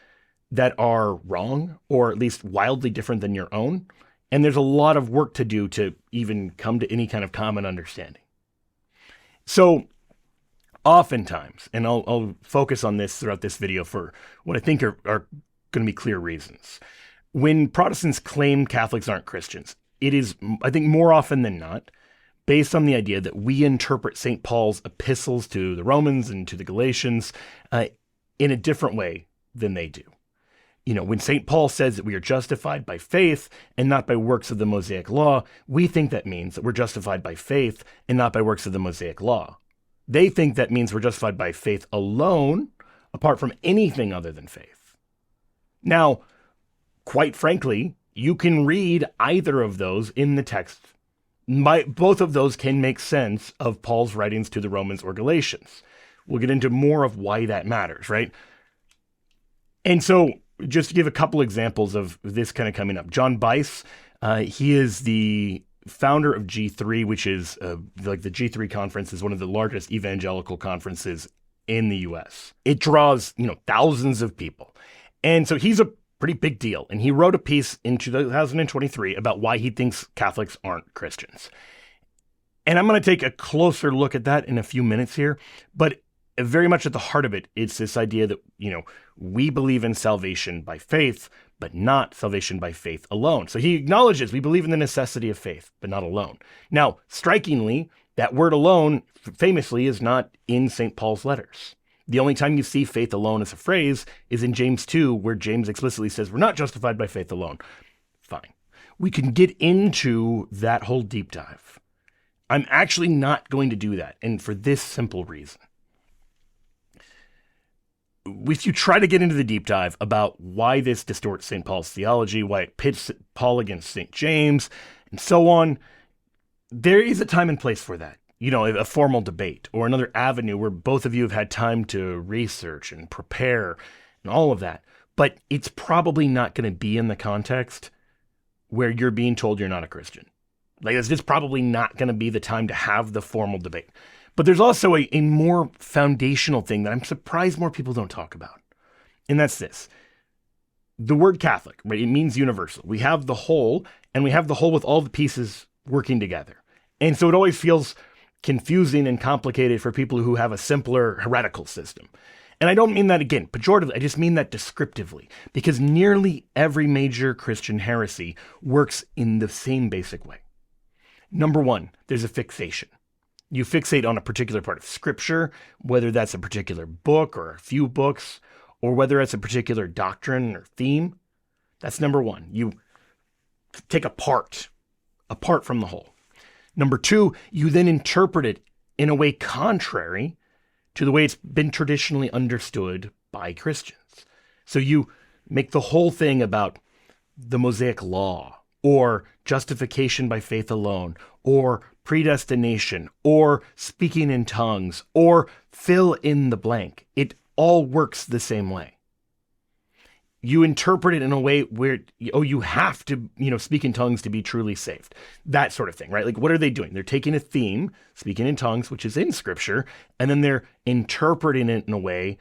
that are wrong, or at least wildly different than your own, and there's a lot of work to do to even come to any kind of common understanding. So, oftentimes, and I'll focus on this throughout this video for what I think are going to be clear reasons, when Protestants claim Catholics aren't Christians, it is, I think, more often than not, based on the idea that we interpret St. Paul's epistles to the Romans and to the Galatians in a different way than they do. When St. Paul says that we are justified by faith and not by works of the Mosaic law, we think that means that we're justified by faith and not by works of the Mosaic law. They think that means we're justified by faith alone, apart from anything other than faith. Now, quite frankly, you can read either of those in the text. Both of those can make sense of Paul's writings to the Romans or Galatians. We'll get into more of why that matters, right? And so just to give a couple examples of this kind of coming up, John Bice, he is the founder of G3, which is like the G3 conference is one of the largest evangelical conferences in the U.S. It draws, thousands of people. And so he's a pretty big deal. And he wrote a piece in 2023 about why he thinks Catholics aren't Christians. And I'm going to take a closer look at that in a few minutes here. But very much at the heart of it, it's this idea that, we believe in salvation by faith, but not salvation by faith alone. So he acknowledges we believe in the necessity of faith, but not alone. Now, strikingly, that word alone famously is not in St. Paul's letters. The only time you see faith alone as a phrase is in James 2, where James explicitly says we're not justified by faith alone. Fine. We can get into that whole deep dive. I'm actually not going to do that, and for this simple reason. If you try to get into the deep dive about why this distorts St. Paul's theology, why it pits Paul against St. James, and so on, there is a time and place for that. A formal debate or another avenue where both of you have had time to research and prepare and all of that. But it's probably not going to be in the context where you're being told you're not a Christian. Like, it's just probably not going to be the time to have the formal debate. But there's also a more foundational thing that I'm surprised more people don't talk about. And that's this. The word Catholic, right? It means universal. We have the whole, and we have the whole with all the pieces working together. And so it always feels confusing and complicated for people who have a simpler heretical system. And I don't mean that, again, pejoratively. I just mean that descriptively, because nearly every major Christian heresy works in the same basic way. Number one, there's a fixation. You fixate on a particular part of Scripture, whether that's a particular book or a few books, or whether it's a particular doctrine or theme. That's number one. You take apart from the whole. Number two, you then interpret it in a way contrary to the way it's been traditionally understood by Christians. So you make the whole thing about the Mosaic Law, or justification by faith alone, or predestination, or speaking in tongues, or fill in the blank. It all works the same way. You interpret it in a way where, you have to, speak in tongues to be truly saved. That sort of thing, right? Like, what are they doing? They're taking a theme, speaking in tongues, which is in Scripture, and then they're interpreting it in a way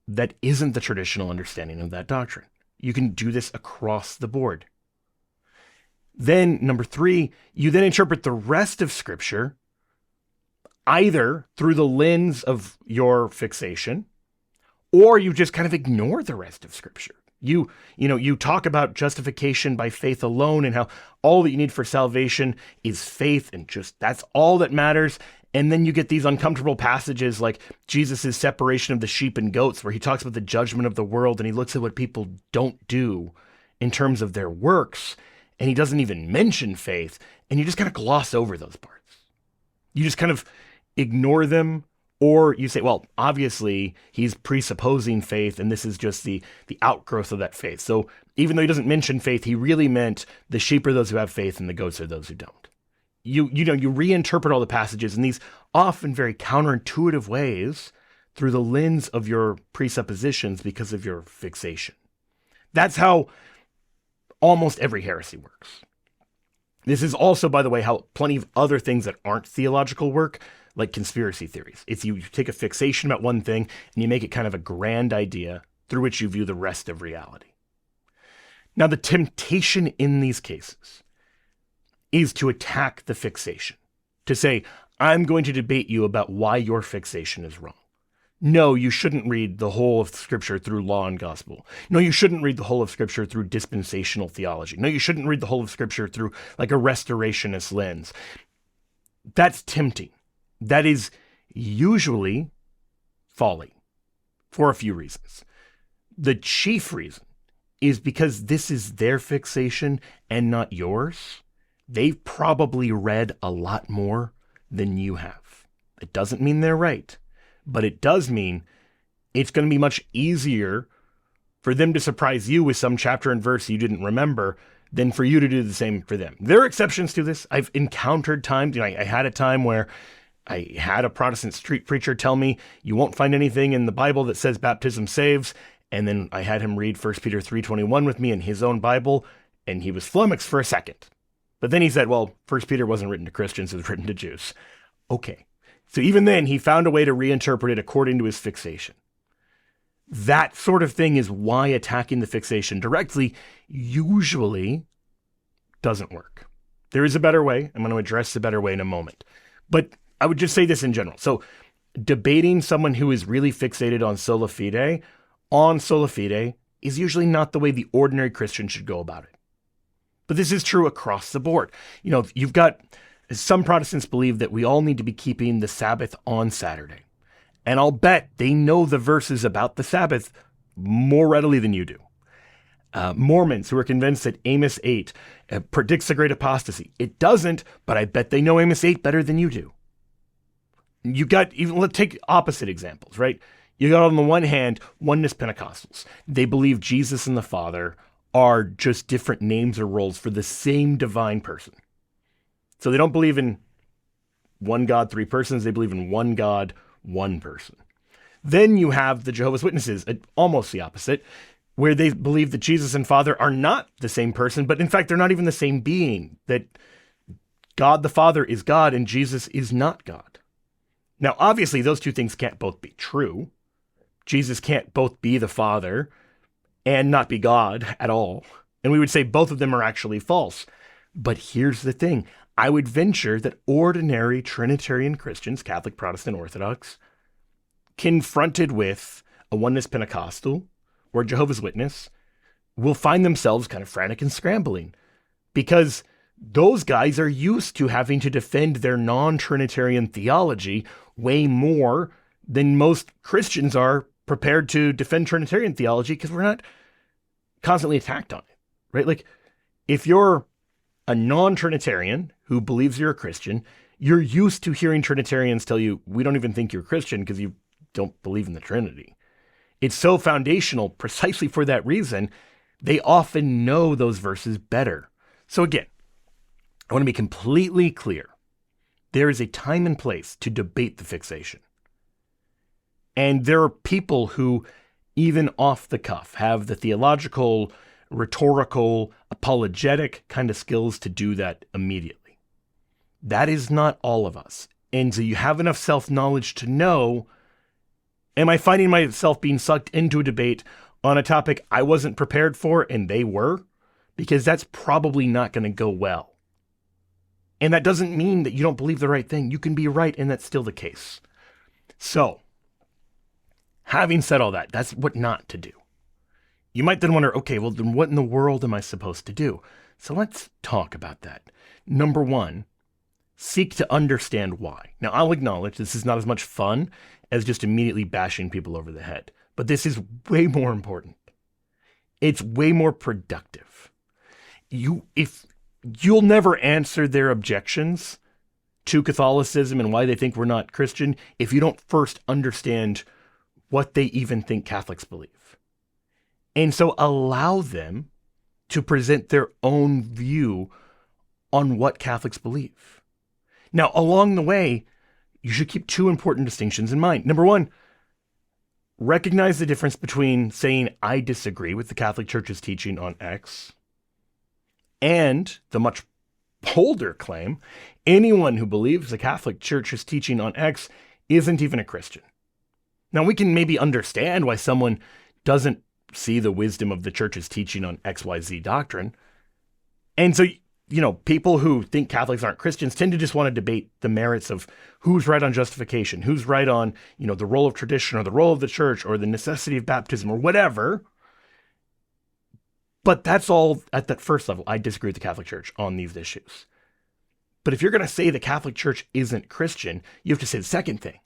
that isn't the traditional understanding of that doctrine. You can do this across the board. Then, number three, you then interpret the rest of Scripture either through the lens of your fixation, or you just kind of ignore the rest of Scripture. You talk about justification by faith alone and how all that you need for salvation is faith, and just that's all that matters. And then you get these uncomfortable passages like Jesus' separation of the sheep and goats, where he talks about the judgment of the world and he looks at what people don't do in terms of their works. And he doesn't even mention faith, and you just kind of gloss over those parts. You just kind of ignore them, or you say, well, obviously he's presupposing faith, and this is just the outgrowth of that faith. So even though he doesn't mention faith, he really meant the sheep are those who have faith, and the goats are those who don't. You reinterpret all the passages in these often very counterintuitive ways through the lens of your presuppositions because of your fixation. That's how almost every heresy works. This is also, by the way, how plenty of other things that aren't theological work, like conspiracy theories. It's you take a fixation about one thing and you make it kind of a grand idea through which you view the rest of reality. Now, the temptation in these cases is to attack the fixation, to say, I'm going to debate you about why your fixation is wrong. No, you shouldn't read the whole of Scripture through law and gospel. No, you shouldn't read the whole of Scripture through dispensational theology. No, you shouldn't read the whole of Scripture through like a restorationist lens. That's tempting. That is usually folly for a few reasons. The chief reason is because this is their fixation and not yours. They've probably read a lot more than you have. It doesn't mean they're right. But it does mean it's going to be much easier for them to surprise you with some chapter and verse you didn't remember than for you to do the same for them. There are exceptions to this. I've encountered times, I had a time where I had a Protestant street preacher tell me, you won't find anything in the Bible that says baptism saves. And then I had him read 1 Peter 3:21 with me in his own Bible, and he was flummoxed for a second. But then he said, well, 1 Peter wasn't written to Christians, it was written to Jews. Okay. So even then, he found a way to reinterpret it according to his fixation. That sort of thing is why attacking the fixation directly usually doesn't work. There is a better way. I'm going to address the better way in a moment. But I would just say this in general. So debating someone who is really fixated on sola fide is usually not the way the ordinary Christian should go about it. But this is true across the board. You've got some Protestants believe that we all need to be keeping the Sabbath on Saturday. And I'll bet they know the verses about the Sabbath more readily than you do. Mormons who are convinced that Amos 8 predicts the great apostasy. It doesn't, but I bet they know Amos 8 better than you do. Let's take opposite examples, right? You got on the one hand, oneness Pentecostals. They believe Jesus and the Father are just different names or roles for the same divine person. So they don't believe in one God, three persons. They believe in one God, one person. Then you have the Jehovah's Witnesses, almost the opposite, where they believe that Jesus and Father are not the same person, but in fact, they're not even the same being, that God the Father is God and Jesus is not God. Now, obviously, those two things can't both be true. Jesus can't both be the Father and not be God at all. And we would say both of them are actually false. But here's the thing. I would venture that ordinary Trinitarian Christians, Catholic, Protestant, Orthodox, confronted with a oneness Pentecostal or Jehovah's Witness, will find themselves kind of frantic and scrambling, because those guys are used to having to defend their non-Trinitarian theology way more than most Christians are prepared to defend Trinitarian theology, because we're not constantly attacked on it, right? Like, if you're a non-Trinitarian who believes you're a Christian, you're used to hearing Trinitarians tell you, we don't even think you're a Christian because you don't believe in the Trinity. It's so foundational precisely for that reason. They often know those verses better. So again, I want to be completely clear. There is a time and place to debate the fixation. And there are people who, even off the cuff, have the theological, rhetorical, apologetic kind of skills to do that immediately. That is not all of us. And so you have enough self-knowledge to know, am I finding myself being sucked into a debate on a topic I wasn't prepared for and they were? Because that's probably not going to go well. And that doesn't mean that you don't believe the right thing. You can be right, and that's still the case. So, having said all that, that's what not to do. You might then wonder, okay, well, then what in the world am I supposed to do? So let's talk about that. Number one, seek to understand why. Now, I'll acknowledge this is not as much fun as just immediately bashing people over the head, but this is way more important. It's way more productive. You'll never answer their objections to Catholicism and why they think we're not Christian if you don't first understand what they even think Catholics believe. And so allow them to present their own view on what Catholics believe. Now, along the way, you should keep two important distinctions in mind. Number one, recognize the difference between saying, I disagree with the Catholic Church's teaching on X, and the much bolder claim, anyone who believes the Catholic Church's teaching on X isn't even a Christian. Now, we can maybe understand why someone doesn't see the wisdom of the Church's teaching on XYZ doctrine. And so, people who think Catholics aren't Christians tend to just want to debate the merits of who's right on justification, who's right on, the role of tradition or the role of the church or the necessity of baptism or whatever. But that's all at that first level. I disagree with the Catholic Church on these issues. But if you're going to say the Catholic Church isn't Christian, you have to say the second thing,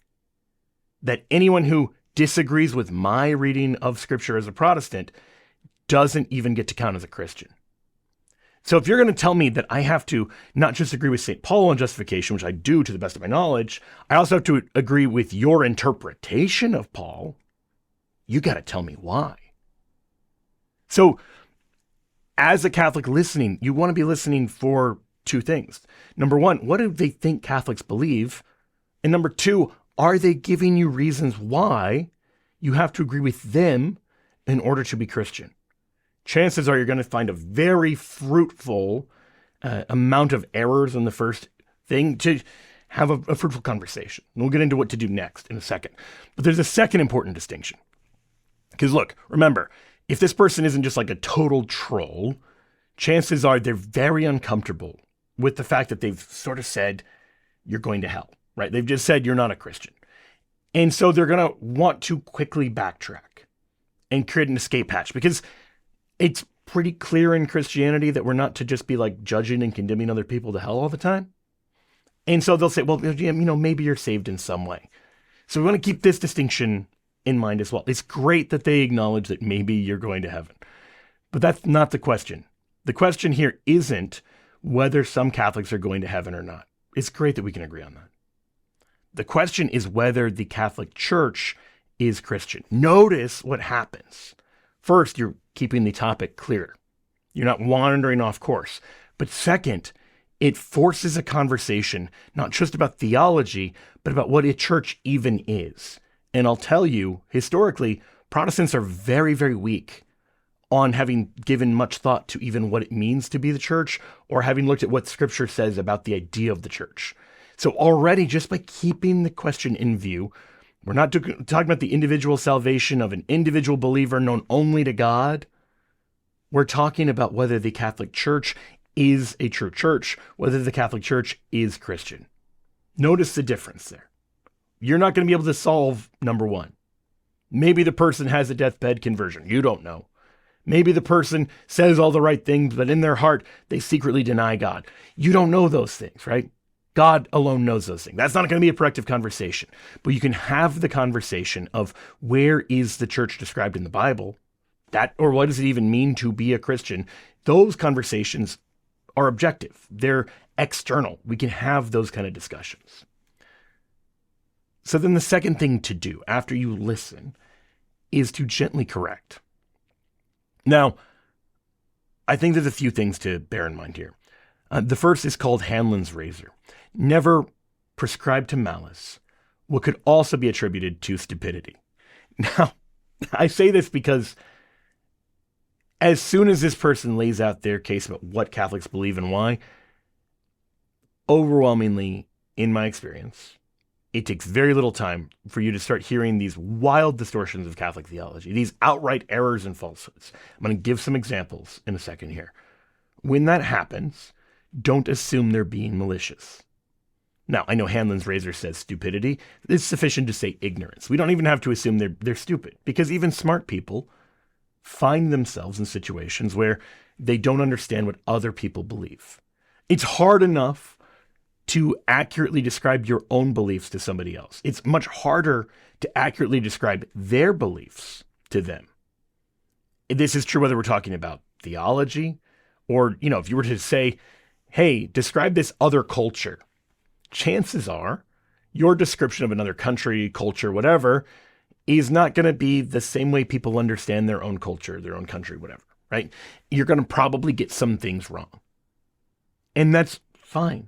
that anyone who disagrees with my reading of Scripture as a Protestant doesn't even get to count as a Christian. So if you're going to tell me that I have to not just agree with St. Paul on justification, which I do to the best of my knowledge, I also have to agree with your interpretation of Paul, you got to tell me why. So as a Catholic listening, you want to be listening for two things. Number one, what do they think Catholics believe? And number two, are they giving you reasons why you have to agree with them in order to be Christian? Chances are you're going to find a very fruitful amount of errors in the first thing to have a fruitful conversation. And we'll get into what to do next in a second. But there's a second important distinction. Because look, remember, if this person isn't just like a total troll, chances are they're very uncomfortable with the fact that they've sort of said, you're going to hell, right? They've just said, you're not a Christian. And so they're going to want to quickly backtrack and create an escape hatch, because it's pretty clear in Christianity that we're not to just be like judging and condemning other people to hell all the time. And so they'll say, well, maybe you're saved in some way. So we want to keep this distinction in mind as well. It's great that they acknowledge that maybe you're going to heaven, but that's not the question. The question here isn't whether some Catholics are going to heaven or not. It's great that we can agree on that. The question is whether the Catholic Church is Christian. Notice what happens. First, you're keeping the topic clear. You're not wandering off course. But second, it forces a conversation, not just about theology, but about what a church even is. And I'll tell you, historically, Protestants are very, very weak on having given much thought to even what it means to be the church, or having looked at what Scripture says about the idea of the church. So already, just by keeping the question in view, we're not talking about the individual salvation of an individual believer known only to God. We're talking about whether the Catholic Church is a true church, whether the Catholic Church is Christian. Notice the difference there. You're not going to be able to solve number one. Maybe the person has a deathbed conversion. You don't know. Maybe the person says all the right things, but in their heart, they secretly deny God. You don't know those things, right? God alone knows those things. That's not going to be a productive conversation. But you can have the conversation of where is the church described in the Bible? That, or what does it even mean to be a Christian? Those conversations are objective. They're external. We can have those kind of discussions. So then the second thing to do after you listen is to gently correct. Now, I think there's a few things to bear in mind here. The first is called Hanlon's razor. Never prescribe to malice what could also be attributed to stupidity. Now, I say this because as soon as this person lays out their case about what Catholics believe and why, overwhelmingly, in my experience, it takes very little time for you to start hearing these wild distortions of Catholic theology, these outright errors and falsehoods. I'm going to give some examples in a second here. When that happens, don't assume they're being malicious. Now, I know Hanlon's razor says stupidity. It's sufficient to say ignorance. We don't even have to assume they're stupid, because even smart people find themselves in situations where they don't understand what other people believe. It's hard enough to accurately describe your own beliefs to somebody else. It's much harder to accurately describe their beliefs to them. This is true whether we're talking about theology or, if you were to say, hey, describe this other culture. Chances are your description of another country, culture, whatever, is not going to be the same way people understand their own culture, their own country, whatever, right? You're going to probably get some things wrong. And that's fine.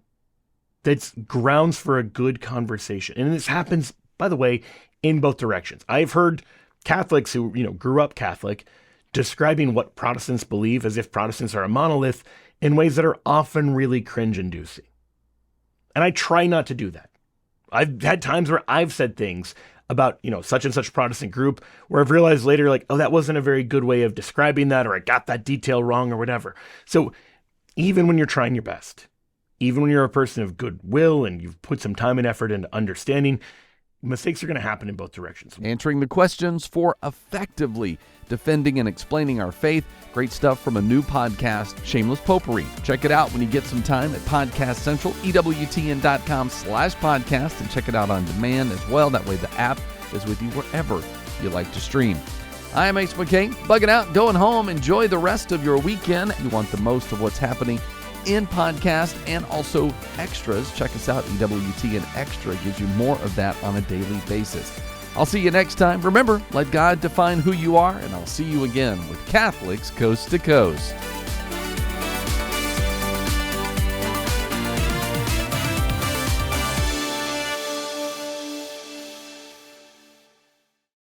That's grounds for a good conversation. And this happens, by the way, in both directions. I've heard Catholics who, grew up Catholic describing what Protestants believe as if Protestants are a monolith in ways that are often really cringe-inducing. And I try not to do that. I've had times where I've said things about, such and such Protestant group where I've realized later, like, oh, that wasn't a very good way of describing that, or I got that detail wrong or whatever. So even when you're trying your best, even when you're a person of goodwill and you've put some time and effort into understanding, mistakes are going to happen in both directions. Answering the questions for effectively defending and explaining our faith. Great stuff from a new podcast, Shameless Popery. Check it out when you get some time at Podcast Central, EWTN.com/podcast, and check it out on demand as well. That way the app is with you wherever you like to stream. I am Ace McKay, bugging out, going home. Enjoy the rest of your weekend. You want the most of what's happening in podcast and also extras. Check us out. EWTN Extra gives you more of that on a daily basis. I'll see you next time. Remember, let God define who you are, and I'll see you again with Catholics Coast to Coast.